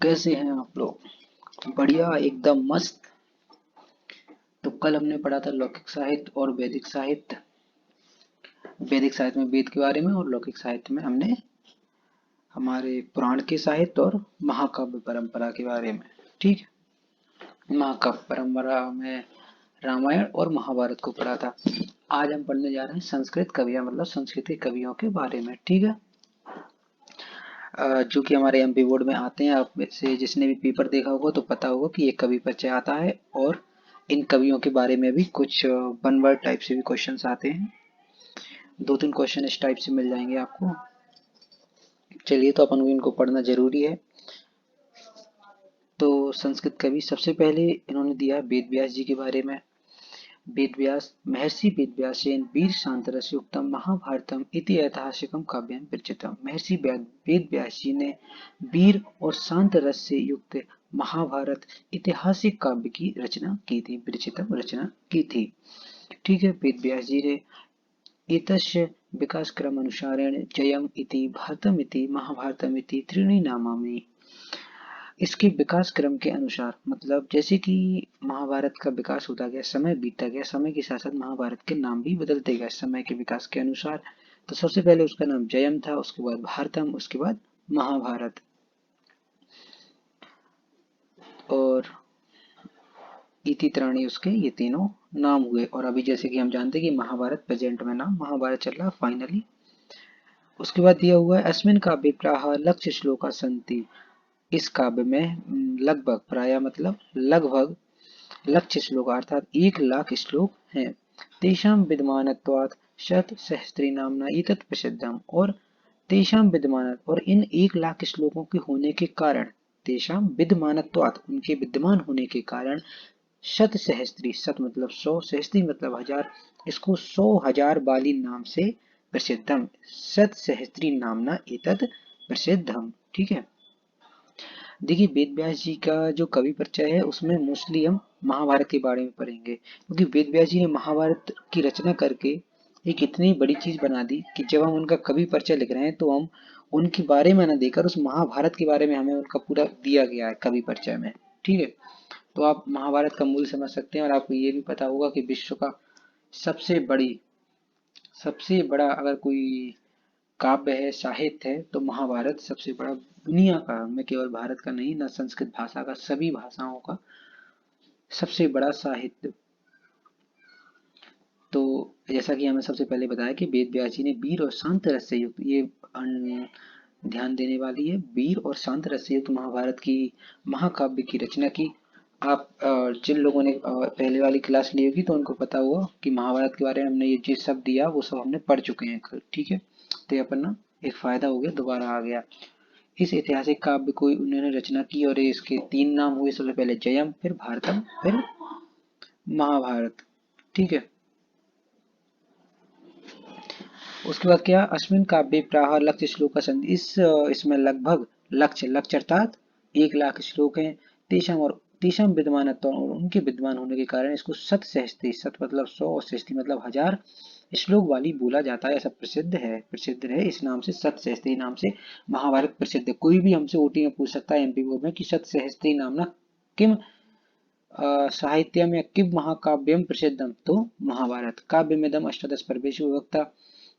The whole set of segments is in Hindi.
कैसे हैं आप लोग? बढ़िया, एकदम मस्त। तो कल हमने पढ़ा था लौकिक साहित्य और वैदिक साहित्य। वैदिक साहित्य में वेद के बारे में और लौकिक साहित्य में हमने हमारे पुराण के साहित्य और महाकाव्य परंपरा के बारे में। ठीक है, महाकाव्य परंपरा में रामायण और महाभारत को पढ़ा था। आज हम पढ़ने जा रहे हैं संस्कृत कवियां, मतलब संस्कृत के कवियों के बारे में। ठीक है, जो कि हमारे एमपी बोर्ड में आते हैं। आप में से जिसने भी पेपर देखा होगा तो पता होगा कि एक कवि परिचय आता है और इन कवियों के बारे में भी कुछ वन वर्ड टाइप से भी क्वेश्चंस आते हैं। दो तीन क्वेश्चन इस टाइप से मिल जाएंगे आपको। चलिए, तो अपन को इनको पढ़ना जरूरी है। तो संस्कृत कवि सबसे पहले इन्होंने दिया वेद व्यास जी के बारे में। वेद व्यास महर्षि वेद व्यासेन वीर शांतरसयुक्तम महाभारतम इति ऐतिहासिकम काव्यम विरचितम। महर्षि वेद व्यास जी ने वीर और शांत रस से युक्त महाभारत ऐतिहासिक काव्य की रचना की थी, विरचितम रचना की थी। ठीक है, वेद व्यास जी ने एतस्य विकासक्रमानुसारेण जयम इति भारतम इति महाभारतम इति त्रीणि नामानि। इसके विकास क्रम के अनुसार, मतलब जैसे कि महाभारत का विकास होता गया, समय बीतता गया, समय के साथ साथ महाभारत के नाम भी बदलते गए समय के विकास के अनुसार। तो सबसे पहले उसका नाम जयम था, उसके बाद भारतम, उसके बाद महाभारत। और इति त्राणी उसके ये तीनों नाम हुए। और अभी जैसे कि हम जानते हैं कि महाभारत प्रेजेंट में नाम महाभारत चल रहा फाइनली। उसके बाद दिया हुआ है अस्मिन काव्ये प्राह लक्ष्य श्लोका संति। इस काव्य में लगभग, प्राय मतलब लगभग, लक्ष्य श्लोक अर्थात 1 लाख श्लोक हैं। तेषां विद्यमानत्वात् शत सहस्त्री नामना एतत् प्रसिद्धम। और तेषां विद्यमान, और इन 1 लाख श्लोकों के होने के कारण, तेषां विद्यमानत्वात् उनके विद्यमान होने के कारण, शत सहस्त्री, शत मतलब 100, सहस्त्री मतलब 1000, इसको 100,000 वाली नाम से प्रसिद्धम, शत सहस्त्री नामना एतत् प्रसिद्धम। ठीक है, देखिए वेद व्यास जी का जो कवि परिचय है उसमें मोस्टली हम महाभारत के बारे में पढ़ेंगे, क्योंकि वेद व्यास जी ने महाभारत की रचना करके एक इतनी बड़ी चीज बना दी कि जब हम उनका कवि परिचय लिख रहे हैं तो हम उनके बारे में न देकर उस महाभारत के बारे में हमें उनका पूरा दिया गया है कवि परिचय में। ठीक है, तो आप महाभारत का मूल समझ सकते हैं। और आपको ये भी पता होगा कि विश्व का सबसे बड़ी, सबसे बड़ा अगर कोई काव्य है, साहित्य है, तो महाभारत सबसे बड़ा, दुनिया का, मैं केवल भारत का नहीं, ना संस्कृत भाषा का, सभी भाषाओं का सबसे बड़ा साहित्य। तो जैसा कि हमें सबसे पहले बताया कि वेद व्यास जी ने वीर और शांत रस से युक्त, ये ध्यान देने वाली है, वीर और शांत रस से युक्त महाभारत की महाकाव्य की रचना की। आप जिन लोगों ने पहले वाली क्लास ली होगी तो उनको पता होगा कि महाभारत के बारे में हमने ये चीज सब दिया, वो सब हमने पढ़ चुके हैं कल। ठीक है, तो ये अपन ना एक फायदा हो गया, दोबारा आ गया। इस ऐतिहासिक काव्य को उन्होंने रचना की और इसके 3 नाम हुए, सबसे पहले जयम, फिर भारतम, फिर महाभारत। ठीक है, उसके बाद क्या, अश्विन काव्य प्राह लक्ष्य श्लोक संधि। इसमें लगभग लक्ष्य, लक्ष्य अर्थात 1 लाख श्लोक हैं। तेषाम, और तेषाम विद्यमान, और उनके विद्यमान होने के कारण इसको सत सहस्त्री, सत मतलब 100 और सहस्त्री मतलब 1000 श्लोक वाली बोला जाता है। ऐसा प्रसिद्ध है, प्रसिद्ध है इस नाम से, सत सहस्त्री नाम से महाभारत प्रसिद्ध है। कोई भी हमसे ओटी में पूछ सकता है एमपी बोर्ड में कि सत सहस्त्री नामना किम साहित्यम या किम महाकाव्यम प्रसिद्धम, तो महाभारत। काव्य में दम अष्टादश पर्वेषु विभक्ता।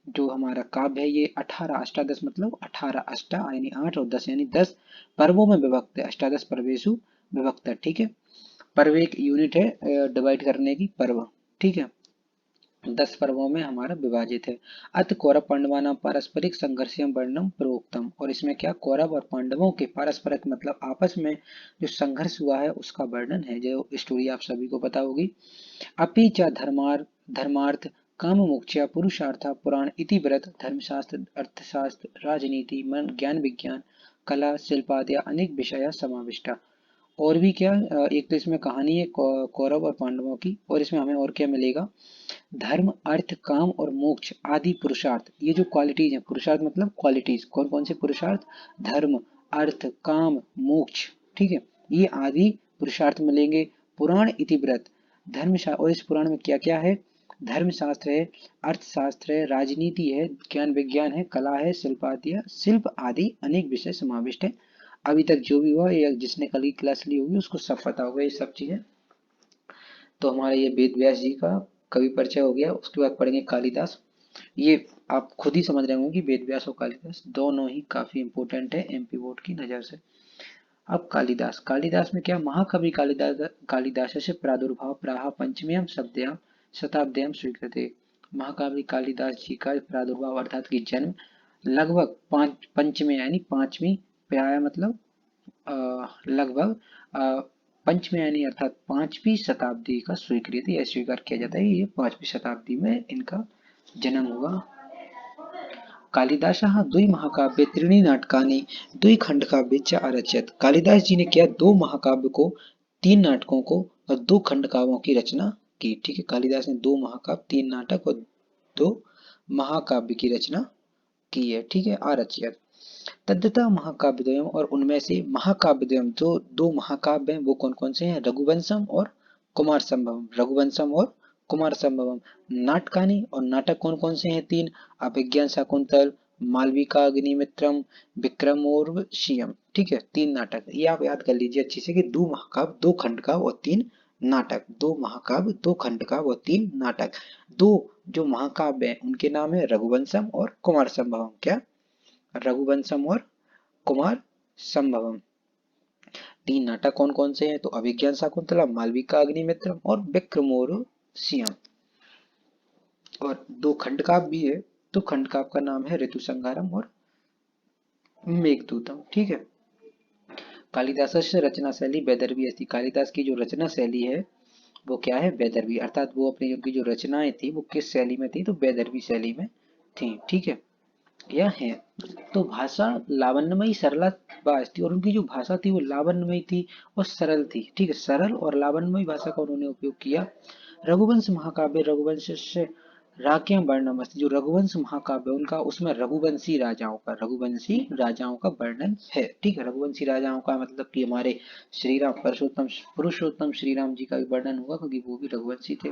जो हमारा काव्य है ये 18, अष्टादश मतलब 18, अष्टा यानी 8 और 10 यानी 10 पर्वों में विभक्त है। अष्टादश पर्वेषु विभक्त है। ठीक है, पर्व एक यूनिट है डिवाइड करने की, पर्व। ठीक है, 10 पर्वों में हमारा विभाजित है। अत कौरव पांडवानां पारस्परिक संघर्षम वर्णनम प्रोक्तम। और इसमें क्या, कौरव और पांडवों के पारस्परिक मतलब आपस में जो संघर्ष हुआ है उसका वर्णन है, जो स्टोरी आप सभी को पता होगी। अपि च धर्मार्थ काम मोक्ष पुरुषार्थ पुराण इति व्रत धर्मशास्त्र अर्थशास्त्र राजनीति मन ज्ञान विज्ञान कला शिल्पादि अनेक विषय समाविष्टा। और भी क्या, एक तो इसमें कहानी है कौरव और पांडवों की, और इसमें हमें और क्या मिलेगा, धर्म अर्थ काम और मोक्ष आदि पुरुषार्थ। ये जो क्वालिटीज है, पुरुषार्थ मतलब क्वालिटीज, कौन कौन से पुरुषार्थ, धर्म अर्थ काम मोक्ष। ठीक है, ये आदि पुरुषार्थ मिलेंगे। पुराण इति व्रत, धर्म, और इस पुराण में क्या क्या है, धर्मशास्त्र है, अर्थशास्त्र है, राजनीति है, ज्ञान विज्ञान है, कला है, शिल्प आदि अनेक विषय समाविष्ट है। अभी तक जो भी हुआ या जिसने कल की क्लास ली होगी उसको सब पता होगा ये सब चीजें। तो हमारा ये वेद व्यास जी का कवि परिचय हो गया। उसके बाद पढ़ेंगे कालिदास। ये आप खुद ही समझ रहे होंगे कि वेद व्यास और कालिदास दोनों ही काफी इंपॉर्टेंट है एमपी बोर्ड की नजर से। अब कालिदास, कालिदास में क्या, महाकवि कालिदास कालिदास से प्रादुर्भाव प्राह पंचम्याम शब्दयाम शताब्द्याम स्वीकृते। महाकवि कालिदास जी का प्रादुर्भाव अर्थात की जन्म लगभग पंचमी यानी पांचवी, प्राय मतलब लगभग पंचमी यानी अर्थात पांचवी शताब्दी का स्वीकृति या स्वीकार किया जाता है, ये पांचवी शताब्दी में इनका जन्म हुआ। कालिदासः द्वि महाकाव्ये त्रीणि नाटकानि द्वि खंडकाव्ये च अरचयत। कालिदास जी ने क्या, दो महाकाव्य को, तीन नाटकों को और दो खंडकाव्यों की रचना की। ठीक है, कालिदास ने दो महाकाव्य, तीन नाटक और दो महाकाव्य की रचना की है। ठीक है, अरचयत। तद्यथा महाकाव्यद्वयम्, और उनमें से महाकाव्यद्वयम् जो दो महाकाव्य हैं वो कौन कौन से हैं, रघुवंशम और कुमार संभवम। रघुवंशम और कुमार संभवम। नाटकानि, और नाटक कौन कौन से हैं, तीन, अभिज्ञान शाकुंतल, मालविका अग्निमित्रम, विक्रमोर्वशीयम। ठीक है, तीन नाटक, ये आप याद कर लीजिए अच्छे से कि दो महाकाव्य, दो खंडकाव्य और तीन नाटक, दो महाकाव्य, दो खंडकाव्य और तीन नाटक। दो जो महाकाव्य हैं उनके नाम है रघुवंशम और कुमार संभवम। क्या, रघुवंशम और कुमार संभवम। तीन नाटक कौन कौन से हैं, तो अभिज्ञान शाकुंतला, मालविका अग्निमित्रम और विक्रमोर्वशीयम। और दो खंडकाव्य भी है, तो खंडकाव्य का नाम है ऋतुसंहारम और मेघदूतम। ठीक है, कालिदास रचना शैली वैदर्भी अस्ति। कालिदास की जो रचना शैली है वो क्या है, वैदर्भी, अर्थात वो अपने युग की जो रचनाएं थी वो किस शैली में थी, तो वैदर्भी शैली में थी। ठीक है, यह है। तो भाषा लावण्यमयी सरला बाज थी, और उनकी जो भाषा थी वो लावण्यमयी थी और सरल थी। ठीक है, सरल और लावण्यमयी भाषा का उन्होंने उपयोग किया। रघुवंश महाकाव्य, रघुवंश से राज्ञ वर्णन, जो रघुवंश महाकाव्य उनका, उसमें रघुवंशी राजाओं का वर्णन है। ठीक है, रघुवंशी राजाओं का मतलब कि हमारे श्री राम, पुरुषोत्तम श्री राम जी का भी वर्णन होगा क्योंकि वो भी रघुवंशी थे।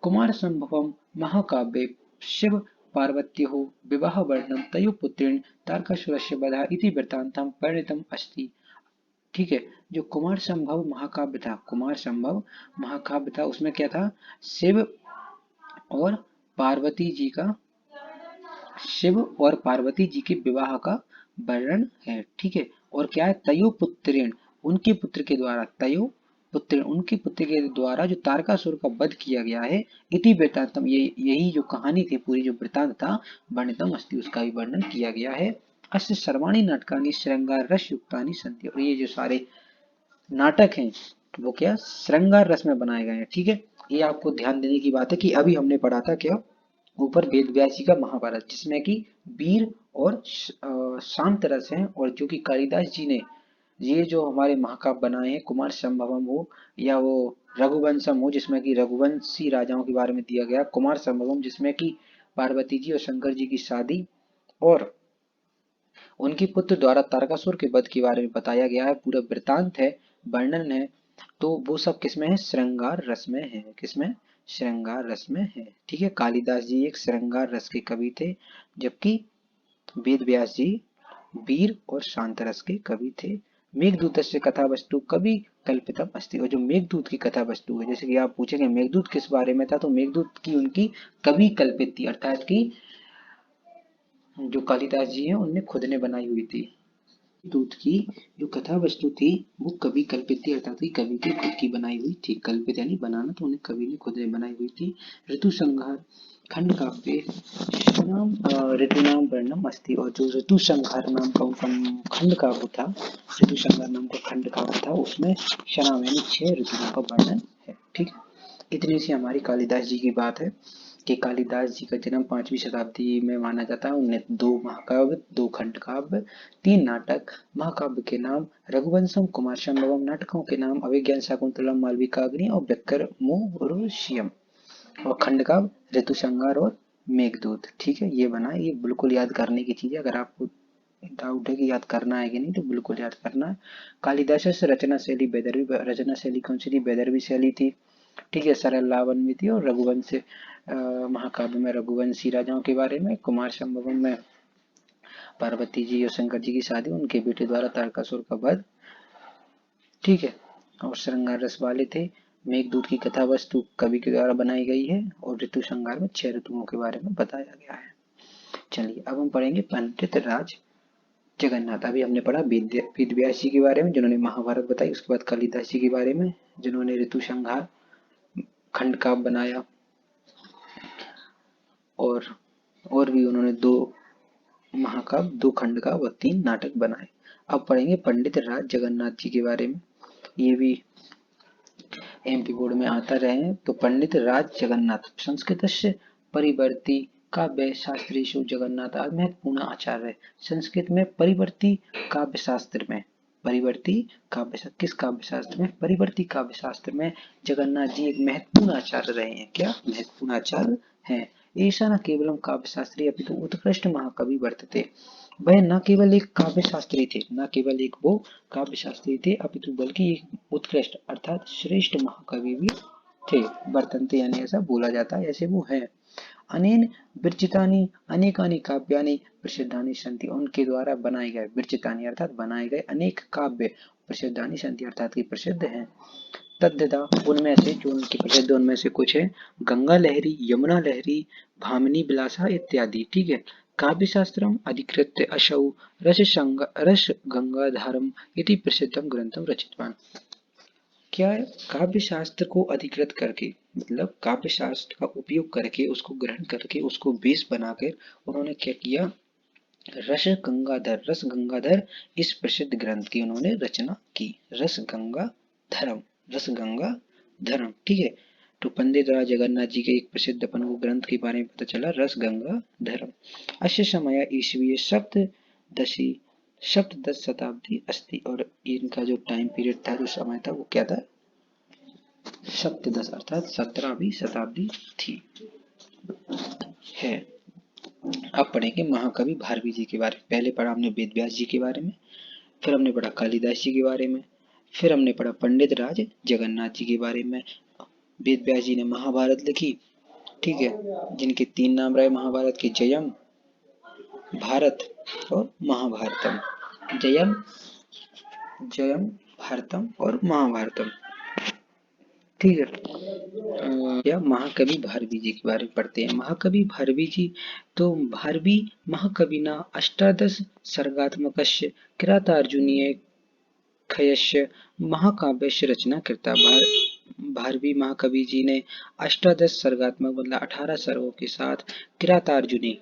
कुमार संभवम महाकाव्ये शिव पार्वत्योः विवाह वर्णनम तयोः पुत्रेण तारकासुरस्य वधः इति वृत्तान्तं परिणीतम् अस्ति। ठीक है, जो कुमार संभव महाकाव्य था, कुमार संभव महाकाव्य था, उसमें क्या था, शिव और पार्वती जी का, शिव और पार्वती जी के विवाह का वर्णन है। ठीक है, और क्या है, तयो पुत्रेण, उनके पुत्र के द्वारा, तयो पुत्र, उनके पुत्र के द्वारा जो तारकासुर का वध किया गया है, इति वृत्तांतम, ये यही जो कहानी थी, पूरी जो वृत्तांत था, वर्णितम अस्ति, उसका भी वर्णन किया गया है। अस्य सर्वाणि नाटकानि श्रृंगार रस युक्तानि सन्ति, और ये जो सारे नाटक हैं वो क्या, श्रृंगार रस में बनाए गए हैं। ठीक है, ये आपको ध्यान देने की बात है कि अभी हमने पढ़ा था क्या, ऊपर वेद व्यास जी का महाभारत, जिसमें कि वीर और शांत रस हैं, और जो कि कालिदास जी ने ये जो हमारे महाकाव्य बनाए हैं, कुमार संभवम हो या वो रघुवंशम हो जिसमें कि रघुवंशी राजाओं के बारे में दिया गया, कुमार संभवम जिसमें कि पार्वती जी और शंकर जी की शादी और उनके पुत्र द्वारा तारकासुर के वध के बारे में बताया गया है, पूरा वृतांत है, वर्णन है, तो वो सब किसमें है, श्रृंगार रस में है। किसमें, श्रृंगार रस में है। ठीक है, कालिदास जी एक श्रृंगार रस के कवि थे, जबकि वेद व्यास जी वीर और शांत रस के कवि थे। मेघदूत से कथा वस्तु कवि कल्पितम अस्ति, और जो मेघदूत की कथा वस्तु है, जैसे कि आप पूछेंगे मेघदूत किस बारे में था, तो मेघदूत की उनकी कवि कल्पित थी, अर्थात की जो कालिदास जी हैं उनने खुद ने बनाई हुई थी। दूत की जो कथा वस्तु थी वो कवि कल्पित थी, अर्थात कि कवि की खुद की बनाई हुई थी। कल्पित यानी बनाना, तो उन्हें कवि ने खुद ने बनाई हुई थी। ऋतु संहार खंड काव्य ऋतुनाम वर्णम अस्ति, और जो ऋतु संहार नाम का उनका खंड काव्य था, ऋतु संहार नाम का खंड काव्य था, उसमें शराब यानी 6 ऋतुओं का वर्णन है। ठीक, इतनी सी हमारी कालिदास जी की बात है कि कालिदास जी का जन्म 5वीं शताब्दी में माना जाता है। उन्हें दो महाकाव्य, दो खंड काव्य, तीन नाटक, महाकाव्य के नाम रघुवंशम, कुमार संभवम, नाटकों के नाम अभिज्ञान शाकुंतलम, मालविकाग्नि और विक्रमोर्वशीयम, और खंड काव्य ऋतुसंहार और मेघदूत। ठीक है, ये बना है, ये बिल्कुल याद करने की चीज है। अगर आपको डाउट है कि याद करना है कि नहीं, तो बिल्कुल याद करना है। कालिदास से रचना शैली वैदर्भी, रचना शैली कौन सी थी, वैदर्भी शैली थी। ठीक है, सरल लावण्य थी, और रघुवंश महाकाव्य में रघुवंशी राजाओं के बारे में, कुमार संभवम में पार्वती जी और शंकर जी की शादी, उनके बेटे द्वारा तारकासुर का वध। ठीक है। और श्रृंगार रस वाले थे। मेघदूत की कथा वस्तु कवि के द्वारा बनाई गई है और ऋतु श्रृंगार में 6 ऋतुओं के बारे में बताया गया है। चलिए अब हम पढ़ेंगे पंडित राज जगन्नाथ। अभी हमने पढ़ा वेद व्यास जी के बारे में जिन्होंने महाभारत बताई, उसके बाद कालिदास जी के बारे में जिन्होंने ऋतु संहार खंड काव्य बनाया, और भी उन्होंने 2 महाकाव्य, 2 खंड का व 3 नाटक बनाए। अब पढ़ेंगे पंडित राज जगन्नाथ जी के बारे में। ये भी एमपी बोर्ड में आता रहे हैं। तो पंडित राज जगन्नाथ संस्कृतस्य परिवर्ती काव्य शास्त्रेषु जगन्नाथ महत्वपूर्ण आचार्य है। संस्कृत में परिवर्ती काव्य शास्त्र में, परिवर्ती काव्य, किस काव्य शास्त्र में? परिवर्ती काव्य शास्त्र में जगन्नाथ जी एक महत्वपूर्ण आचार्य रहे हैं। क्या महत्वपूर्ण आचार्य हैं? ऐसा न केवलम काव्य शास्त्री अपितु उत्कृष्ट महाकवि वर्तते। वह न केवल एक काव्य शास्त्री थे, न केवल एक वो काव्य शास्त्री थे, अपितु बल्कि एक उत्कृष्ट अर्थात श्रेष्ठ महाकवि भी थे। वर्तन्ते यानी ऐसा बोला जाता है, ऐसे वो है। अनेन विरचितानि अनेकानि काव्यानि प्रसिद्धानि सन्ति। उनके द्वारा बनाए गए, विरचितानि अर्थात बनाए गए, अनेक काव्य प्रसिद्धानि सन्ति अर्थात की प्रसिद्ध हैं। तद्यथा उनमें से, जो उनके प्रसिद्ध उनमें से कुछ है, गंगा लहरी, यमुना लहरी, भामिनी विलासा इत्यादि। ठीक है। काव्य शास्त्रम अधिकृत्य असौ रस गंगाधरम इति प्रसिद्धम ग्रंथम रचितवान। क्या है? काव्य शास्त्र को अधिकृत करके, मतलब काव्य शास्त्र का उपयोग करके, उसको ग्रहण करके, उसको बेस बनाकर उन्होंने क्या किया? रस गंगाधर इस प्रसिद्ध ग्रंथ की उन्होंने रचना की। रस गंगाधरम। ठीक है। तो पंडित राज जगन्नाथ जी के एक प्रसिद्ध अपन को ग्रंथ के बारे में पता चला, रस गंगाधरम। अस्य समय ईस्वीय सप्तदश शताब्दी अस्ति। और इनका जो टाइम पीरियड था, जो समय था, वो क्या था? सप्तदश अर्थात 17वीं शताब्दी थी, है। अब पढ़ेंगे महाकवि भारवी जी के बारे में। पहले पढ़ा हमने वेद व्यास जी के बारे में, फिर हमने पढ़ा कालिदास जी के बारे में, फिर हमने पढ़ा पंडित राज जगन्नाथ जी के बारे में। वेद व्यास जी ने महाभारत लिखी, ठीक है, जिनके 3 नाम रहे महाभारत के, जयम, भारत और महाभारतम। जयम भारतम और महाभारतम। ठीक है। या महाकवि भारवी जी के बारे में पढ़ते हैं। महाकवि भारवी जी, तो भारवी महाकविना अष्टादश सर्गात्मकस्य किरातार्जुनीय खयस्य महाकाव्यस्य रचना कृता। भारवी महाकवि जी ने अष्टादश सर्गात्मक मतलब 18 सर्गों के साथ किरातार्जुनी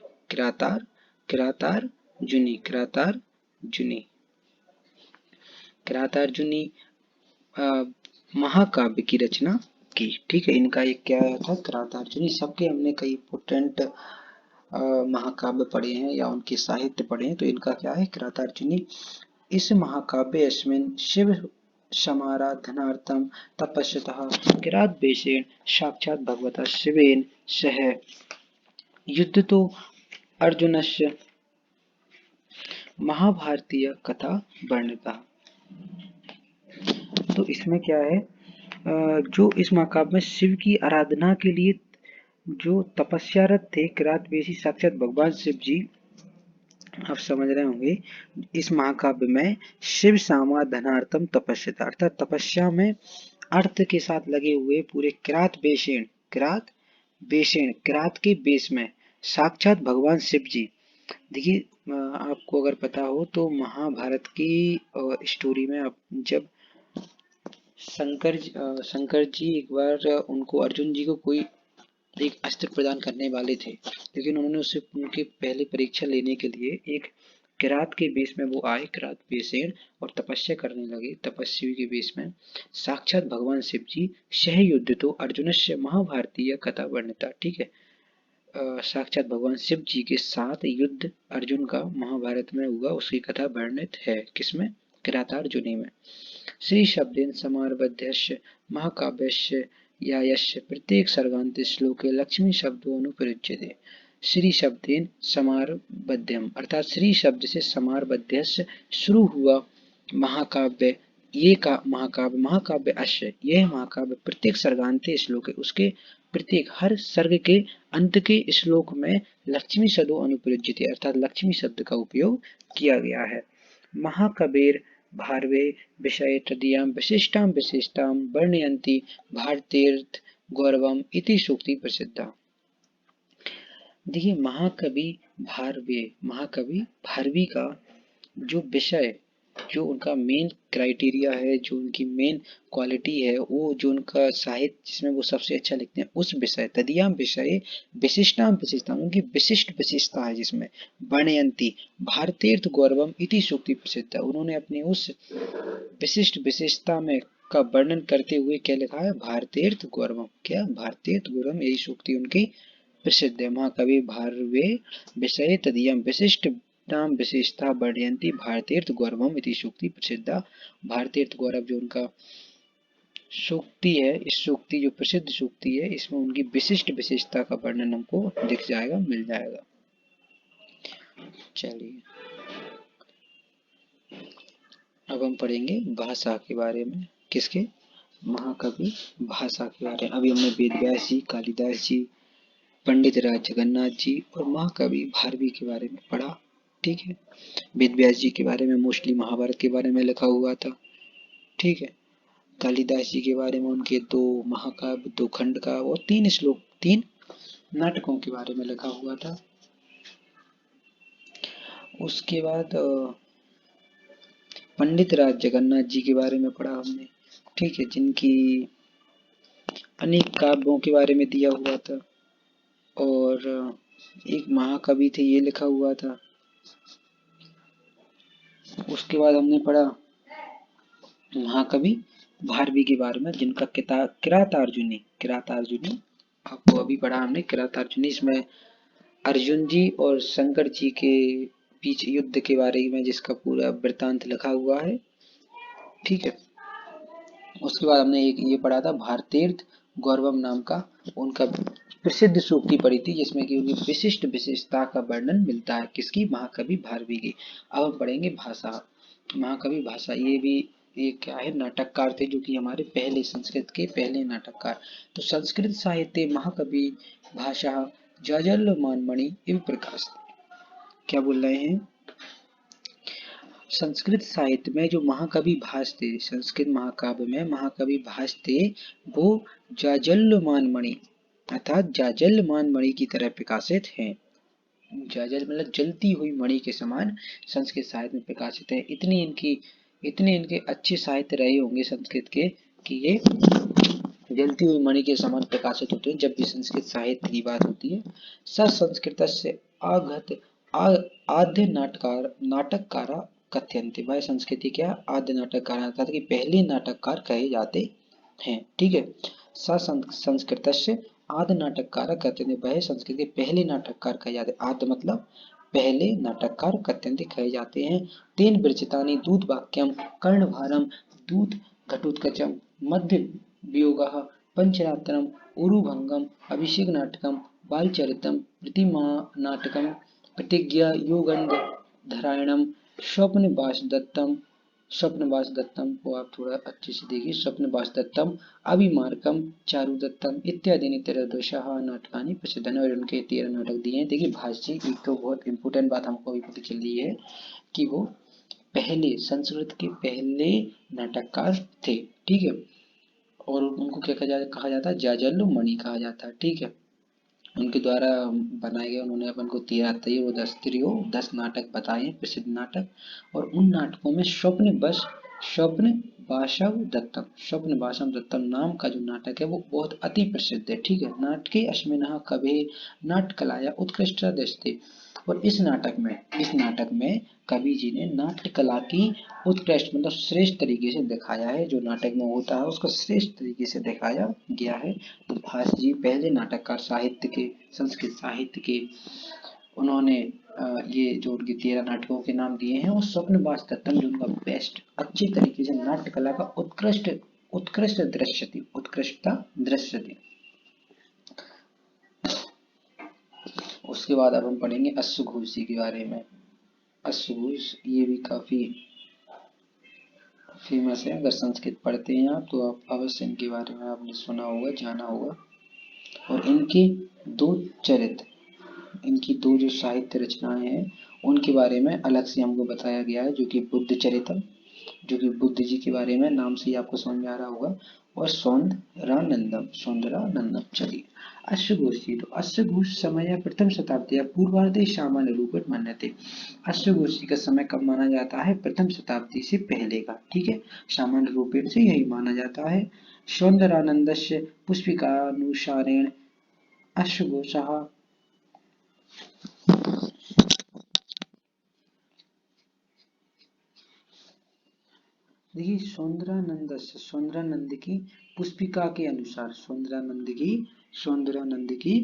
महाकाव्य की रचना की। ठीक है। इनका एक क्या था? किरातार्जुनी। सबके हमने कई इंपोर्टेंट महाकाव्य पढ़े हैं या उनके साहित्य पढ़े हैं, तो इनका क्या है? किरातार्जुनी। इस महाकाव्य अस्मिन् शिव समाराधनार्थं तपस्यतः किरातवेषेण साक्षात् भगवता शिवेन सह युद्धतो अर्जुनस्य महाभारतीय कथा वर्णिता। तो इसमें क्या है? जो इस महाकाव्य में शिव की आराधना के लिए जो तपस्यारत थे किरातवेशी साक्षात भगवान शिव जी, आप समझ रहे होंगे। इस महाकाव्य में शिव समाधानार्थम तपस्या अर्थात तपस्या में अर्थ के साथ लगे हुए पूरे किरात के बेस में साक्षात भगवान शिव जी। देखिए, आपको अगर पता हो तो महाभारत की स्टोरी में जब शंकर जी एक बार उनको, अर्जुन जी को कोई एक अस्त्र प्रदान करने वाले थे, लेकिन उन्होंने उससे उनके पहले परीक्षा लेने के लिए एक किरात के बेस में वो आए, किरात बेसेन, और तपस्या करने लगे। तपस्वी के बेस में साक्षात भगवान शिव जी सह युद्ध तो अर्जुन से महाभारतीय कथा वर्णिता। ठीक है। साक्षात भगवान शिव जी के साथ युद्ध अर्जुन का महाभारत में हुआ, उसकी कथा वर्णित है। किसमें? किरातार्जुनी में। श्री शब्देन समारब्धस्य महाकाव्यस्य या यस्य प्रत्येक सर्गान्ते श्लोके लक्ष्मी शब्दों अनुप्रयुज्यते। श्री शब्देन समारबध्यम अर्थात श्री शब्द से समारबध्यस्य शुरू हुआ महाकाव्य, ये का महाकाव्य अश्य, यह महाकाव्य प्रत्येक सर्गान्ते श्लोक है, उसके प्रत्येक हर सर्ग के अंत के श्लोक में लक्ष्मी शब्दों अनुप्रयुज्यते अर्थात लक्ष्मी शब्द का उपयोग किया गया है। महाकबीर भारवे विषये तदीयां विशिष्टां विशेषतां वर्णयन्ति भारतेर्थ गौरवम इति सूक्ति प्रसिद्धा। देखिए महाकवि भारवी का जो विषय, जो उनका मेन क्राइटेरिया है, जो उनकी मेन क्वालिटी है, वो जो उनका साहित्य जिसमें वो सबसे अच्छा लिखते हैं, उस विषय तदीयाम विषय विशिष्टाम विशेषता, उनकी विशिष्ट विशेषता है जिसमें वर्णयंती भारतीर्थ गौरवम इति सूक्ति प्रसिद्ध है। उन्होंने अपनी उस विशिष्ट विशेषता में का वर्णन करते हुए क्या लिखा है, भारतीर्थ गौरवम, क्या भारतीर्थ गौरवम, यही सूक्ति उनकी प्रसिद्ध है। महाकवि भारवे विषय तदीयम विशिष्ट नाम विशेषता वर्णयन्ति भारतीर्थ गौरवम इति सूक्ति प्रसिद्धा। भारतीर्थ गौरव जो उनका सूक्ति है, इस सूक्ति जो प्रसिद्ध सूक्ति है, इसमें उनकी विशिष्ट विशेषता का वर्णन हमको दिख जाएगा, मिल जाएगा। चलिए अब हम पढ़ेंगे भाषा के बारे में। किसके? महाकवि भाषा के बारे में। अभी हमने वेद व्यास जी, कालिदास जी, पंडित राज जगन्नाथ जी और महाकवि भारवी के बारे में पढ़ा। ठीक है, वेद व्यास जी के बारे में मोस्टली महाभारत के बारे में लिखा हुआ था। ठीक है, कालिदास जी के बारे में उनके 2 महाकाव्य, 2 खंड का और 3 श्लोक, 3 नाटकों के बारे में लिखा हुआ था। उसके बाद पंडित राज जगन्नाथ जी के बारे में पढ़ा हमने। ठीक है, जिनकी अनेक काव्यों के बारे में दिया हुआ था और एक महाकवि थे, ये लिखा हुआ था। उसके बाद हमने पढ़ा महाकवि भारवी के बारे में, जिनका किरातार्जुनी आपको अभी पढ़ा हमने। किरातार्जुनी, इसमें अर्जुन जी और शंकर जी के बीच युद्ध के बारे में जिसका पूरा वृतांत लिखा हुआ है। ठीक है, उसके बाद हमने एक ये पढ़ा था भारतीर्थ गौरवम नाम का उनका प्रसिद्ध सूक्ति पढ़ी थी, जिसमें कि उनकी विशिष्ट विशेषता का वर्णन मिलता है। किसकी? महाकवि भारवी की। अब हम पढ़ेंगे भाषा। महाकवि भाषा, ये क्या है, नाटककार थे, जो कि हमारे पहले संस्कृत के पहले नाटककार। तो संस्कृत साहित्य महाकवि भाषा जाजल्यमान मणि इव प्रकाश। क्या बोल रहे हैं? संस्कृत साहित्य में जो महाकवि भास थे, संस्कृत महाकाव्य में महाकवि भास थे, वो जाजल्यमान मणि अर्थात जाजल्यमान मणि की तरह प्रकाशित हैं। जाजल मतलब जलती हुई मणि के समान संस्कृत साहित्य में प्रकाशित है। इतने इनके अच्छे साहित्य रहे होंगे संस्कृत के कि ये जलती हुई मणि के समान प्रकाशित होते हैं जब भी संस्कृत साहित्य की बात होती है। संस्कृत से आगत आद्य नाटककारा कथ्यन्ते। भाई संस्कृति क्या? आद्य नाटककार अर्थात कि पहले नाटककार कहे जाते हैं। ठीक है, संस्कृत से आद्य नाटककार कथ्यन्ते, वह संस्कृत के पहले नाटककार कहे जाते हैं। आद्य मतलब पहले नाटककार कथ्यन्ते कहे जाते हैं। तेन विरचितानि दूत वाक्यम कर्णभारम दूत घटोत्कचम मध्य वियोगः पंचरात्रम उरुभंगम अभिषेक नाटकम बालचरितम प्रतिमा नाटकम प्रतिज्ञा योगंड धरायणम स्वप्न वास दत्तम को आप थोड़ा अच्छे से देखिए। स्वप्न वास दत्तम अभिमार्कम चारु दत्तम इत्यादि त्रयोदशः नाटकानि प्रसिद्ध हैं और उनके 13 नाटक दिए हैं। देखिए भाष्य, एक तो बहुत इंपोर्टेंट बात हमको अभी पता चल रही है कि वो पहले संस्कृत के पहले नाटककार थे। ठीक है, और उनको क्या कहा जाता है? जाजल्य मणि कहा जाता है। ठीक है, उनके द्वारा बनाए गए, उन्होंने अपन को 10 नाटक बताए हैं, प्रसिद्ध नाटक। और उन नाटकों में स्वप्न वासव दत्तम नाम का जो नाटक है वो बहुत अति प्रसिद्ध है। ठीक है, नाटके अस्मिनः कवे नाट्यकलाया उत्कृष्ट दृष्टि। और इस नाटक में कवि जी ने नाट्य कला की उत्कृष्ट मतलब श्रेष्ठ तरीके से दिखाया है। जो नाटक में होता है उसको श्रेष्ठ तरीके से दिखाया गया है। तो भास जी पहले नाटककार संस्कृत साहित्य के, उन्होंने ये जो उनके 13 नाटकों के नाम दिए हैं वो स्वप्न वास दत्तम जो उनका बेस्ट अच्छे तरीके से नाट्य कला का उत्कृष्टता दृश्य थी। उसके बाद अब हम पढ़ेंगे अश्वघोष जी के बारे में। अश्वघोष ये भी काफी फेमस है। अगर संस्कृत पढ़ते हैं आप तो आप अवश्य इनके बारे में आपने सुना होगा, जाना होगा। और इनके दो चरित्र, इनकी दो जो साहित्य रचनाएं हैं उनके बारे में अलग से हमको बताया गया है, जो कि बुद्ध चरितम, जो कि बुद्ध जी के बारे में नाम से ही आपको समझ में आ रहा होगा, और सौंदरानंदम, सौंदरानंदम। चलिए अश्वघोषी, तो अश्वघोष समय प्रथम शताब्दी या पूर्वार्धे सामान्य रूपेण मन्यते। अश्वघोषी का समय कब माना जाता है? प्रथम शताब्दी से पहले का, ठीक है, सामान्य रूपेण से यही माना जाता है। सौंदरानंदस्य पुष्पिकानुसारेण अश्वघोषः। देखिए सौंदरानंद की पुष्पिका के अनुसार, सौंदरानंद की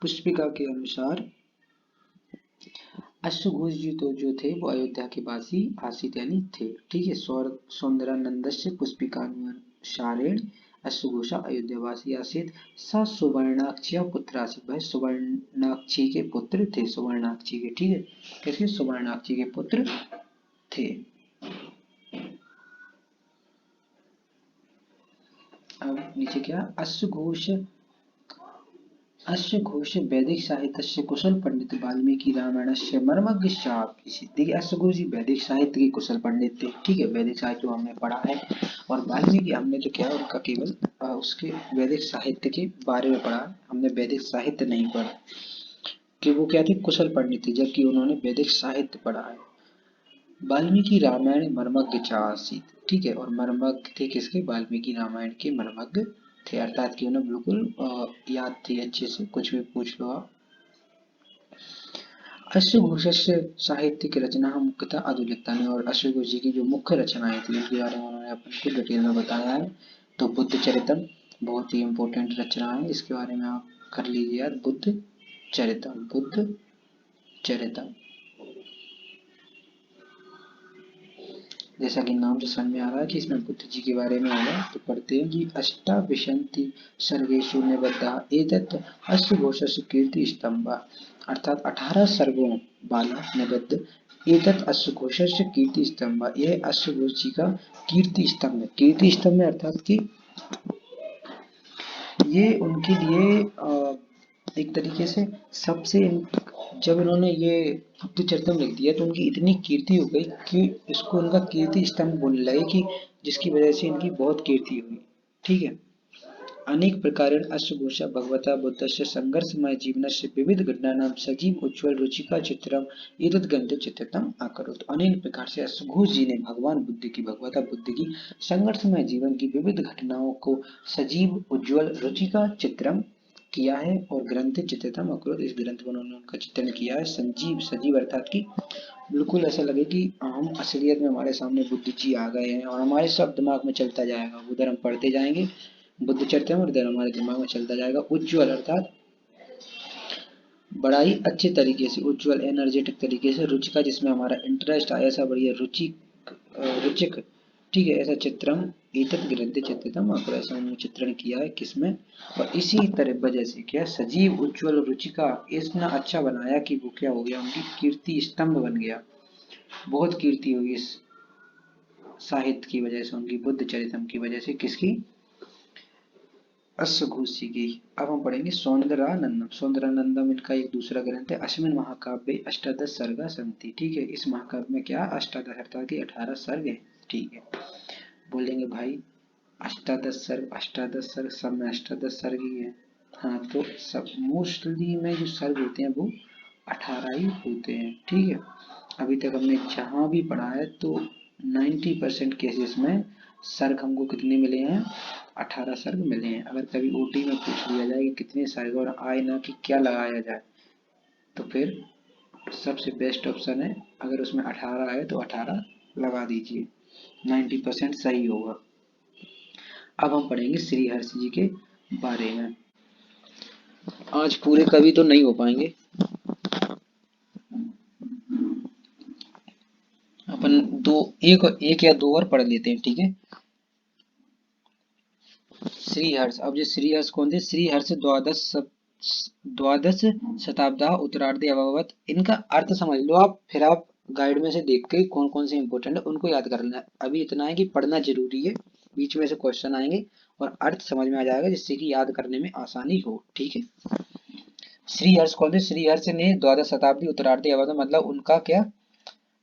पुष्पिका के अनुसार अश्वघोष जी तो जो थे वो अयोध्या के वासी आसित यानी थे, ठीक है। सौंदरानंदस्य पुष्पिकानुसारेण अश्वघोषा अयोध्यावासी आसित। स सुवर्णाक्षी पुत्र आसित, भाई सुवर्णाक्षी के पुत्र थे, सुवर्णाक्षी के, ठीक है, कैसे सुवर्णाक्षी के पुत्र थे। अब नीचे क्या, अश्वघोष वैदिक साहित्य कुशल पंडित वाल्मीकि रामायणस्य मर्मज्ञ शाप। देखिए अश्वघोष जी वैदिक साहित्य के कुशल पंडित थे, ठीक है, वैदिक साहित्य हमने पढ़ा है। और वाल्मीकि हमने तो क्या उनका केवल उसके वैदिक साहित्य के बारे में पढ़ा, हमने वैदिक साहित्य नहीं पढ़ा कि वो क्या थे, कुशल पंडित थे, जबकि उन्होंने वैदिक साहित्य पढ़ा है। वाल्मीकि रामायण मर्मज्ञ चासीत, ठीक है, और मर्मज्ञ थे किसके, वाल्मीकि रामायण के मर्मज्ञ थे, अर्थात कि उन्हें बिल्कुल याद थी अच्छे से, कुछ भी पूछ लो आप। अश्वघोषस्य साहित्य की रचना मुख्यतः अधुलिखता ने, और अश्वघोष जी की जो मुख्य रचनाएं थी उनके बारे में उन्होंने अपन को डिटेल में बताया है। तो बुद्ध चरितम बहुत ही इंपॉर्टेंट रचना है, इसके बारे में आप कर लीजिए यार, बुद्ध चरितम, बुद्ध चरितम। जैसा कि नाम से समझ में आ रहा है कि इसमें बुद्ध जी के बारे में होगा, तो पढ़ते हैं कि अष्टाविंशति सर्गेषु निबद्धः एतत् अश्वघोषस्य कीर्ति स्तंभः, अर्थात 18 सर्गों वाला निबद्ध एतत् अश्वघोषस्य कीर्ति स्तंभः, यह अश्वघोष जी का कीर्ति स्तंभ है। कीर्ति स्तंभ है अर्थात कि ये उनके लिए एक तरीके से सबसे, जब इन्होंने ये बुद्ध चरितम लिख दिया तो उनकी इतनी कीर्ति हो गई कि इसको उनका कीर्ति स्तंभ बोलने लगे, कि जिसकी वजह से इनकी बहुत कीर्ति हुई, ठीक है। अनेक प्रकारेण अश्वघोषः भगवता बुद्धस्य संघर्षमय जीवनस्य विविध घटनानां सजीव उज्ज्वल रुचिका चित्रम एतद् ग्रंथे चित्रितम् अकरोत्। अनेक प्रकार से अश्वघोष जी ने भगवान बुद्ध की, भगवता बुद्ध की संघर्षमय जीवन की विविध घटनाओं को सजीव उज्ज्वल रुचिका चित्रम किया है, और ग्रंथ चित्रितम अकरोत्, इस ग्रंथ में उन्होंने उनका चित्रण किया है। संजीव, सजीव अर्थात की बिल्कुल ऐसा लगे कि हम असलियत में हमारे सामने बुद्ध जी आ गए हैं, और हमारे सब दिमाग में चलता जाएगा, उधर हम पढ़ते जाएंगे बुद्ध चरित्र में, और इधर हमारे दिमाग में चलता जाएगा। उज्ज्वल अर्थात बड़ा ही अच्छे तरीके से, उज्ज्वल एनर्जेटिक तरीके से, रुचिका जिसमें हमारा इंटरेस्ट आया, ऐसा बढ़िया रुचिक, ठीक है, ऐसा चित्रम एतत् ग्रंथ चित्रितम, और ऐसा उन्होंने चित्रण किया है किसमें, और इसी तरह वजह से क्या सजीव उज्ज्वल रुचिका इतना अच्छा बनाया कि वो क्या हो गया, उनकी कीर्ति स्तंभ बन गया, बहुत कीर्ति हुई इस साहित्य की वजह से, उनकी बुद्ध चरितम की वजह से, किसकी, अश्वघोष जी की। अब हम पढ़ेंगे सौंदरानंदम। सौंदरानंदम इनका एक दूसरा ग्रंथ है। अस्मिन् महाकाव्ये अष्टादश सर्गा सन्ति, ठीक है, इस महाकाव्य में क्या अष्टादश अर्थात की 18 सर्ग है, ठीक है। बोलेंगे भाई अष्टादश सर्ग सब में अष्टादश सर्ग ही है, हाँ, तो सब मोस्टली में जो सर्ग होते हैं वो 18 ही होते हैं, ठीक है। अभी तक हमने जहां भी पढ़ा है तो 90% केसेस में सर्ग हमको कितने मिले हैं, 18 सर्ग मिले हैं। अगर कभी ओटी में पूछ लिया जाए कि कितने सर्ग और आए ना कि क्या लगाया जाए, तो फिर सबसे बेस्ट ऑप्शन है, अगर उसमें 18 है तो 18 लगा दीजिए, 90% सही होगा। अब हम पढ़ेंगे श्रीहर्ष जी के बारे में। आज पूरे कवि तो नहीं हो पाएंगे, अपन एक या दो और पढ़ लेते हैं, ठीक है। श्रीहर्ष, अब जो श्रीहर्ष कौन थे, श्रीहर्ष द्वादश शताब्दा उत्तरार्धे अभवत। इनका अर्थ समझ लो आप, फिर आप गाइड में से देख के कौन कौन से इंपॉर्टेंट है उनको याद कर लेना। अभी इतना है कि पढ़ना जरूरी है, बीच में से क्वेश्चन आएंगे और अर्थ समझ में आ जाएगा, जिससे कि याद करने में आसानी हो। ठीक है। श्रीहर्ष कौन थे? श्रीहर्ष ने द्वादश शताब्दी उत्तरार्ध अवध, मतलब उनका क्या,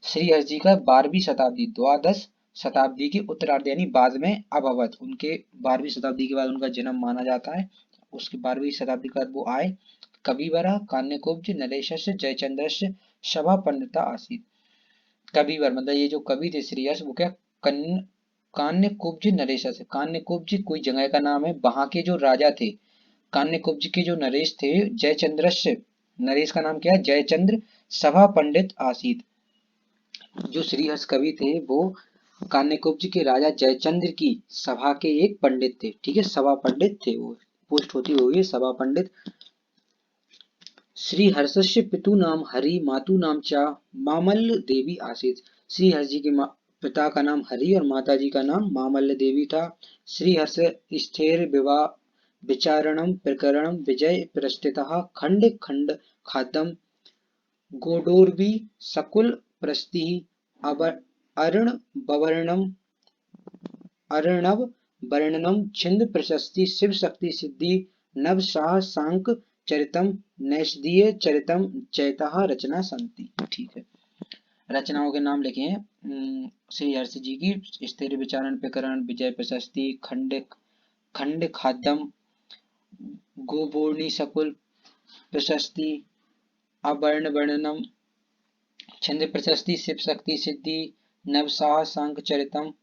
श्रीहर्ष जी का 12वीं शताब्दी, द्वादश शताब्दी के उत्तरार्ध यानी बाद में अभवत, उनके 12वीं शताब्दी के बाद उनका जन्म माना जाता है। उसके 12वीं शताब्दी के बाद वो आए। कविवरा कान्यकुब्ज नरेशस्य जयचंद्रस्य सभा पंडिता आसीत। कविवर मतलब ये जो कवि थे श्रीयश, वो क्या, कान्यकुब्ज नरेश से, कान्यकुब्ज कोई जगह का नाम है, वहां के जो राजा थे, कान्यकुब्ज के जो नरेश थे, जयचंद्रस्य, नरेश का नाम क्या है, जयचंद्र, सभा पंडित आसीत। जो श्रीहर्ष कवि थे वो कान्यकुब्ज के राजा जयचंद्र की सभा के एक पंडित थे। ठीक है, सभा पंडित थे वो, पोस्ट होती होगी सभा पंडित। श्रीहर्षस्य पितु नाम हरि मातु नाम चा मामल्ल देवी आसीत। श्रीहर्ष जी के पिता का नाम हरि और माता जी का नाम मामल्ल देवी था। श्रीहर्ष स्थिर विवाह विचारणम प्रकरणम विजय प्रस्थितः खंड खंड खादम गोडोर्वी सकुल प्रस्थिः अर्णव वर्णनम छिंद प्रशस्ति शिव शक्ति सिद्धि नव शाह सांक चरितम नैषधीय चरितम चैतः रचना संति। ठीक है, रचनाओं के नाम लिखे हैं श्री हर्ष जी की। स्थिर विचारण प्रकरण, विजय प्रशस्ति, खंड खंड खाद्यम, गोबोर्णी सकुल प्रशस्ति, अवर्ण वर्णनम, छंद प्रशस्ति, शिव शक्ति सिद्धि, नवसाह सांक चरितम,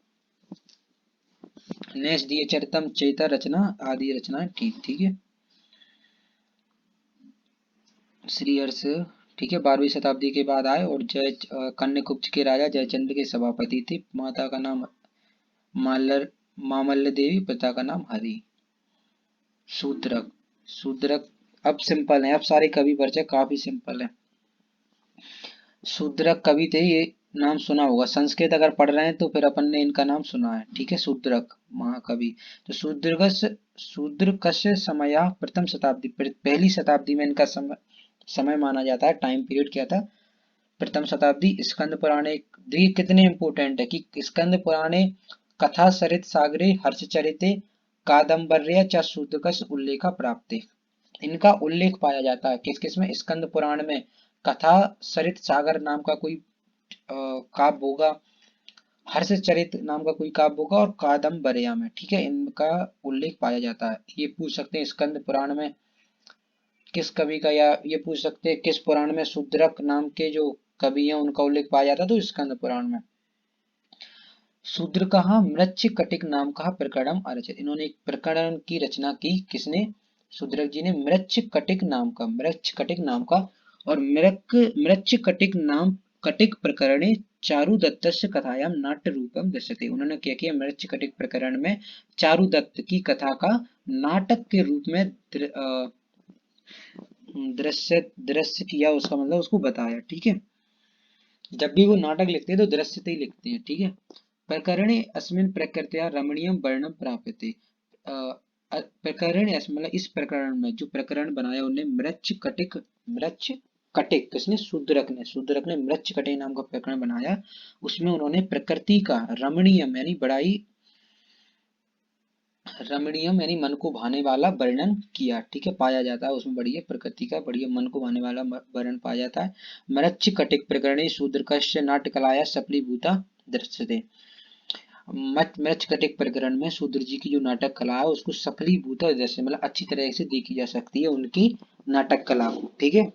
नैषधीय चरितम, चैता रचना आदि रचना। ठीक है। श्रीहर्ष, ठीक है, 12वीं शताब्दी के बाद आए और कन्याकुब्ज के राजा जयचंद्र के सभापति थे। माता का नाम मामल्ल देवी, पिता का नाम हरि। शूद्रक, शूद्रक अब सिंपल है, अब सारे कवि परिचय काफी सिंपल है। शूद्रक कवि थे, ये नाम सुना होगा, संस्कृत अगर पढ़ रहे हैं तो फिर अपन ने इनका नाम सुना है। ठीक है, शूद्रक महाकवि। तो शूद्रकस्य समया प्रथम शताब्दी, पहली शताब्दी में इनका समय माना जाता है। टाइम पीरियड क्या था, प्रथम शताब्दी। स्कंद पुराणे, देखिए कितने इंपोर्टेंट है कि स्कंद पुराणे कथा सरित सागरे हर्षचरिते कादम्बर्य च शूद्रकस्य उल्लेख प्राप्त। इनका उल्लेख पाया जाता है किस किस में, स्कंद पुराण में कथा सरित सागर नाम का कोई काव्य होगा, हर्षचरित नाम का कोई काव्य होगा, और कादम्बर्या में, ठीक है, इनका उल्लेख पाया जाता है। ये पूछ सकते हैं स्कंद पुराण में किस कवि का, या ये पूछ सकते हैं किस पुराण में शूद्रक नाम के जो कवि हैं उनका उल्लेख पाया जाता है, तो स्कंद पुराण में। शूद्र कहा मृच्छ कटिक नाम का प्रकरण अरचित, इन्होंने एक प्रकरण की रचना की, किसने, शूद्रक जी ने, मृच्छ कटिक नाम का, मृच्छ कटिक नाम का। और मृच्छ कटिक नाम कटिक प्रकरणे चारुदत्तस्य कथायाम नाट्य रूपम दृश्यते, उन्होंने क्या किया, मृच्छ कटिक प्रकरण में चारुदत्त की कथा का नाटक के रूप में दृश्य किया, उसका मतलब उसको बताया। ठीक है, जब भी वो नाटक लिखते हैं तो दृश्य ही लिखते हैं। ठीक है। प्रकरणे अस्मिन् प्रकृत्या रमणीयम वर्णम प्राप्यते, प्रकरण मतलब इस प्रकरण में, जो प्रकरण बनाया उन्हें मृच्छ कटिक किसने, शूद्रक ने मृच्छ कटिक नाम का प्रकरण बनाया। उसमें उन्होंने प्रकृति का रमणीयम यानी बड़ाई, रमणीयम यानी मन को भाने वाला वर्णन किया। ठीक है, पाया जाता है उसमें बढ़िया प्रकृति का बढ़िया मन को भाने वाला वर्णन पाया जाता है। मृच्छ कटिक प्रकरणे शूद्रकस्य नाट्य कलाया सफलीभूता दृश्यते, मृच्छ कटिक प्रकरण में शूद्र जी की जो नाटक कला है उसको सफलीभूत दृश्य मतलब अच्छी तरह से देखी जा सकती है उनकी नाटक कला को। ठीक है।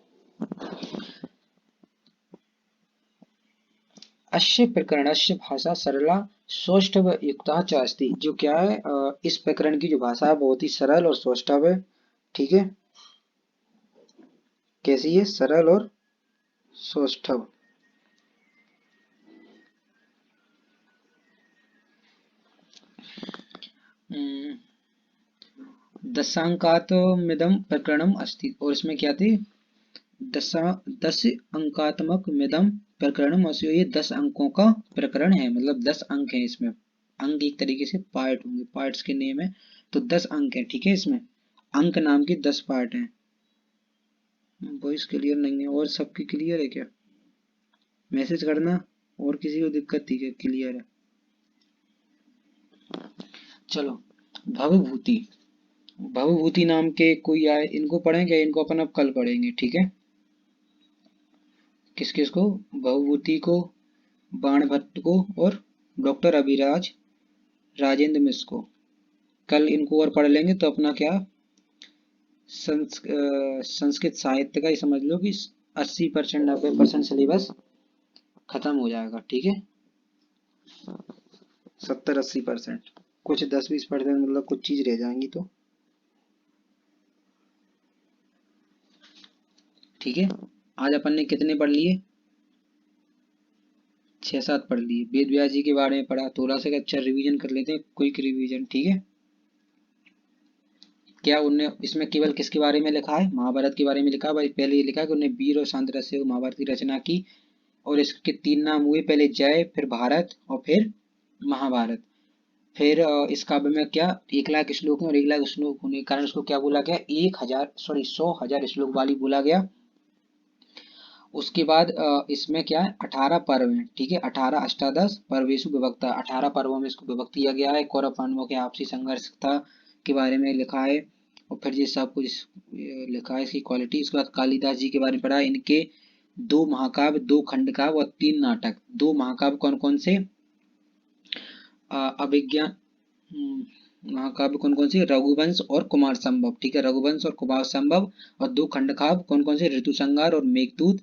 अस्य प्रकरणस्य भाषा सरला सौष्ठव युक्ता च अस्ति, जो क्या है, इस प्रकरण की जो भाषा है बहुत ही सरल और सौष्ठव है। ठीक है, कैसी है, सरल और सौष्ठव। दशांकात्मिदं प्रकरणम अस्ति, और इसमें क्या थी, 10 अंकात्मक मिदम प्रकरण, ये 10 अंकों का प्रकरण है, मतलब 10 अंक है इसमें। अंक एक तरीके से पार्ट होंगे, पार्ट्स के नेम है, तो 10 अंक है। ठीक है, इसमें अंक नाम के 10 पार्ट हैं। वॉइस क्लियर नहीं है, और सबकी क्लियर है क्या, मैसेज करना, और किसी को दिक्कत थी क्या, क्लियर है। चलो भवभूति, भवभूति नाम के कोई आए, इनको पढ़ेंगे, इनको अपन अब कल पढ़ेंगे, ठीक है। किस किस को? भवभूति को, बाणभट्ट को, और डॉक्टर अभिराज राजेंद्र मिश्र को। कल इनको और पढ़ लेंगे तो अपना क्या, संस्कृत साहित्य का ही समझ लो कि 80% 90% सिलेबस खत्म हो जाएगा, ठीक है। 70-80%, कुछ 10-20% मतलब कुछ चीज रह जाएंगी तो, ठीक है। आज अपन ने कितने पढ़ लिए? 6-7 पढ़ लिए। वेद व्यास जी के बारे में पढ़ा, थोड़ा सा अच्छा रिवीजन कर लेते हैं, क्विक रिवीजन, ठीक है। क्या उनने इसमें केवल किसके बारे में लिखा है? महाभारत के बारे में लिखा है भाई। पहले ये लिखा है कि उन्हें वीर और शांत रस से महाभारत की रचना की, और इसके 3 नाम हुए, पहले जय, फिर भारत, और फिर महाभारत। फिर इस काव्य में क्या 1 लाख श्लोक हैं, और 1 लाख श्लोक होने के कारण उसको क्या बोला गया? 100,000 श्लोक वाली बोला गया। उसके बाद इसमें क्या है, 18 पर्व हैं, ठीक है। 18 अष्टादश पर्वेशु विभक्ता, 18 पर्वों में इसको विभक्त किया गया है। कौरव पांडवों के आपसी संघर्ष था के बारे में लिखा है, और फिर ये सब कुछ लिखा है, इसकी क्वालिटी। इसके बाद कालिदास जी के बारे में पढ़ा, इनके 2 महाकाव्य, 2 खंडकाव्य और 3 नाटक। 2 महाकाव्य कौन कौन से? अभिज्ञान, महाकाव्य कौन कौन से? रघुवंश और कुमार संभव, ठीक है। रघुवंश और कुमार संभव। और 2 खंडकाव्य कौन कौन से? ऋतु संहार और मेघदूत।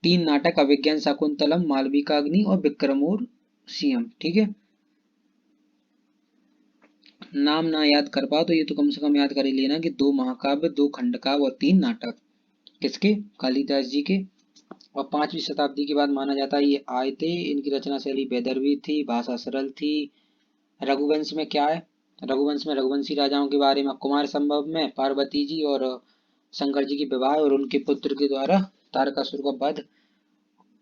3 नाटक, अभिज्ञान शाकुंतलम, मालविकाग्नि और विक्रमोर्वशीयम, ठीक है। नाम ना याद कर पाओ तो ये तो कम से कम याद कर ही लेना कि 2 महाकाव्य, 2 खंडकाव्य और 3 नाटक, किसके? कालिदास जी के। और 5वीं शताब्दी के बाद माना जाता है ये आए थे। इनकी रचना शैली वैदर्भी थी, भाषा सरल थी। रघुवंश में क्या है? रघुवंश में रघुवंशी राजाओं के बारे में, कुमार संभव में पार्वती जी और शंकर जी के विवाह और उनके पुत्र के द्वारा तारकासुर का वध।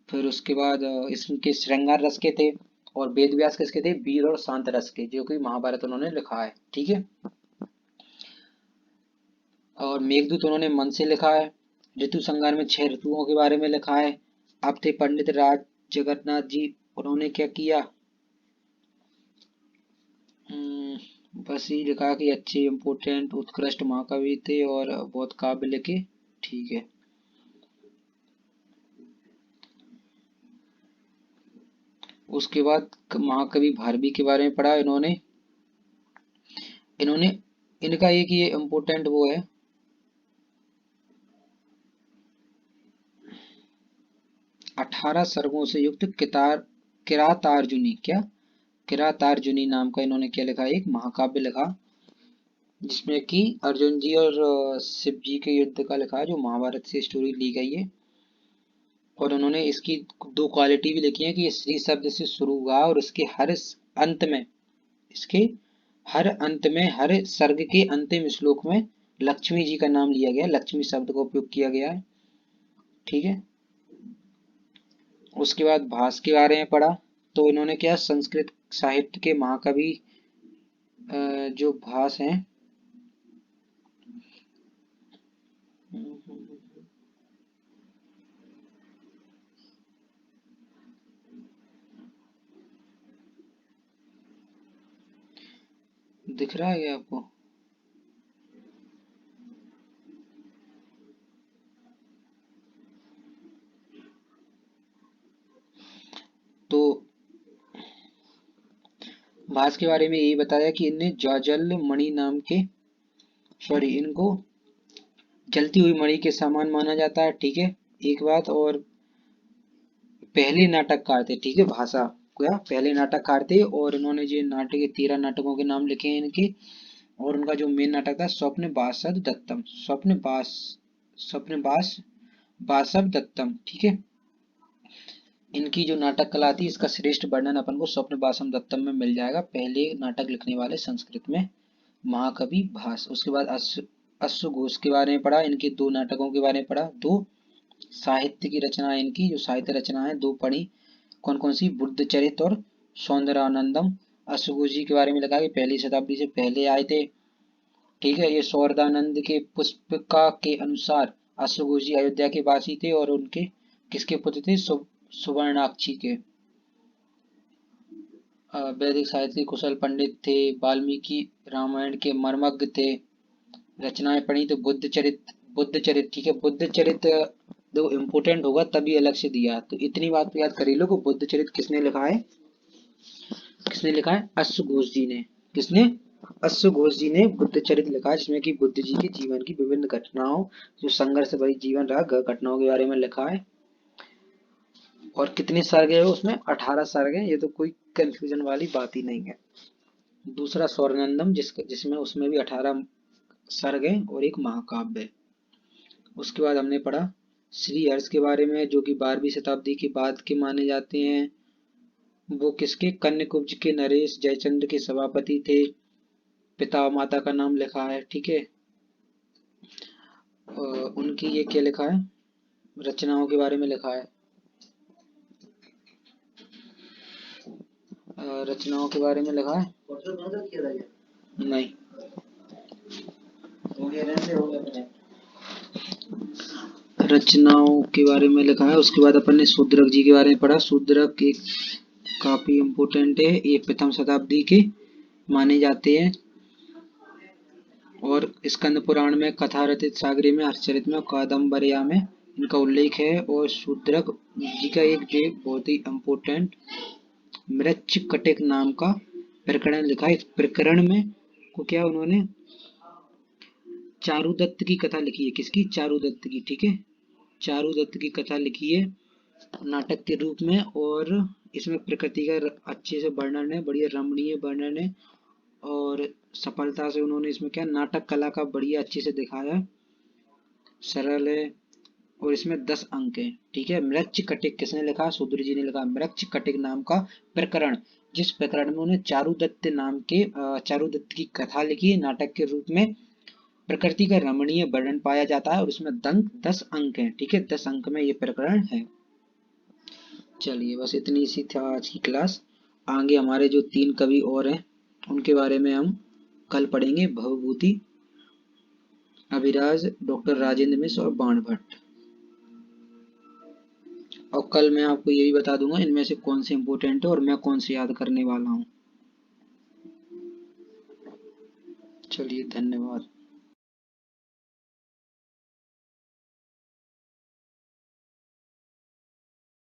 फिर उसके बाद इसके श्रृंगार रस के थे। और वेद व्यास किसके थे? वीर और शांत रस के, जो कि महाभारत उन्होंने लिखा है, ठीक है। और मेघदूत उन्होंने मन से लिखा है। ऋतु संहार में 6 ऋतुओं के बारे में लिखा है। अब थे पंडित राज जगन्नाथ जी, उन्होंने क्या किया? बस ये लिखा कि अच्छे, इम्पोर्टेंट, उत्कृष्ट महाकवि थे और बहुत काव्य लिखे, ठीक है। उसके बाद महाकवि भारवी के बारे में पढ़ा इन्होंने। इन्होंने इनका एक ये इम्पोर्टेंट वो है, 18 सर्गों से युक्त किरातार्जुनी, क्या किरातार्जुनी नाम का इन्होंने क्या लिखा? एक महाकाव्य लिखा, जिसमें कि अर्जुन जी और शिव जी के युद्ध का लिखा है, जो महाभारत से स्टोरी ली गई है। और उन्होंने इसकी 2 क्वालिटी भी लिखी है कि ये श्री शब्द से शुरू हुआ और उसके हर अंत में, इसके हर अंत में, हर सर्ग के अंतिम श्लोक में लक्ष्मी जी का नाम लिया गया, लक्ष्मी शब्द का उपयोग किया गया है, ठीक है। उसके बाद भास के बारे में पढ़ा, तो इन्होंने क्या, संस्कृत साहित्य के महाकवि जो भास हैं, दिख रहा है क्या आपको? तो भास के बारे में यही बताया कि इनने जाजल मणि नाम के, सॉरी, इनको जलती हुई मणि के समान माना जाता है, ठीक है। एक बात और, पहले नाटककार थे, ठीक है। भाषा क्या पहले नाटककार थे, और इन्होंने जो नाटक 13 नाटकों के नाम लिखे हैं इनके। और उनका जो मेन नाटक था स्वप्न बासद दत्तम, स्वप्न बासव दत्तम, ठीक है। इनकी जो नाटक कला थी, इसका श्रेष्ठ वर्णन अपन को स्वप्न बासम दत्तम में मिल जाएगा, पहले नाटक लिखने वाले संस्कृत में महाकवि भास। उसके बाद अश्व घोष के बारे में पढ़ा, इनके 2 नाटकों के बारे में पढ़ा। 2 साहित्य की रचना है इनकी, जो साहित्य रचना है 2 पढ़ी, कौन कौन सी? बुद्ध चरित और सौंदरानंदम। अश्वघोष जी के बारे में लिखा कि 1ली शताब्दी से पहले आए थे, ठीक है। ये सौरदानंद के पुष्पिका के अनुसार अश्वघोष जी अयोध्या के वासी थे, और उनके किसके पुत्र थे? सुवर्णाक्षी के। वैदिक साहित्य के कुशल पंडित थे, वाल्मीकि रामायण के मर्मज्ञ थे, रचनाएं पढ़ी तो बुद्ध चरित, ठीक है, बुद्ध चरित दो इम्पोर्टेंट होगा तभी अलग से दिया, तो इतनी बात तो याद कर ही लो कि बुद्ध चरित किसने लिखा है, किसने लिखा है, अश्व घोष जी ने। किसने, अश्व घोष जी ने बुद्ध चरित लिखा है, जिसमें कि बुद्ध जी के जीवन की विभिन्न घटनाओं, जो संघर्ष भरी जीवन रहा, घटनाओं के बारे में लिखा है। और कितने सर्ग है उसमें, 18 सर्ग है, ये तो कोई कंफ्यूजन वाली बात ही नहीं है। दूसरा स्वर्णनंदम, जिसमें उसमें भी 18 सर्ग है और एक महाकाव्य है। उसके बाद हमने पढ़ा श्री हर्ष के बारे में, जो कि 12वीं शताब्दी के बाद के माने जाते हैं। वो किसके, कन्याकुब्ज के नरेश जयचंद्र के सभापति थे। पिता माता का नाम लिखा है, ठीक है। उनकी ये क्या लिखा है, रचनाओं के बारे में लिखा है, रचनाओं के बारे में लिखा है, नहीं, रचनाओं के बारे में लिखा है। उसके बाद अपन ने शूद्रक जी के बारे में पढ़ा। शूद्रक एक काफी इम्पोर्टेंट है, ये प्रथम शताब्दी के माने जाते हैं। और स्कंद पुराण में, कथा रचित सागरी में, हर्षचरित में, कादम्बर्या में इनका उल्लेख है। और शूद्रक जी का एक जो बहुत ही इम्पोर्टेंट मृच्छकटिक नाम का प्रकरण लिखा है। इस प्रकरण में को क्या उन्होंने चारुदत्त की कथा लिखी है, किसकी, चारुदत्त की, ठीक है, चारुदत्त की कथा लिखी है नाटक के रूप में। और इसमें प्रकृति का अच्छे से वर्णन है, बढ़िया रमणीय वर्णन है, और सफलता से उन्होंने इसमें क्या नाटक कला का बढ़िया अच्छे से दिखाया, सरल है। और इसमें 10 अंक है, ठीक है। मृच्छकटिक किसने लिखा, शूद्र जी ने लिखा, मृच्छकटिक नाम का प्रकरण, जिस प्रकरण में उन्होंने चारुदत्त की कथा लिखी है नाटक के रूप में। प्रकृति का रमणीय वर्णन पाया जाता है और उसमें 10 अंक हैं, ठीक है, 10 अंक में ये प्रकरण है। चलिए बस इतनी सी था आज की क्लास। आगे हमारे जो 3 कवि और हैं उनके बारे में हम कल पढ़ेंगे, भवभूति, अभिराज, डॉक्टर राजेंद्र मिश्र और बाण भट्ट। और कल मैं आपको ये भी बता दूंगा इनमें से कौन से इंपॉर्टेंट है और मैं कौन से याद करने वाला हूँ। चलिए धन्यवाद।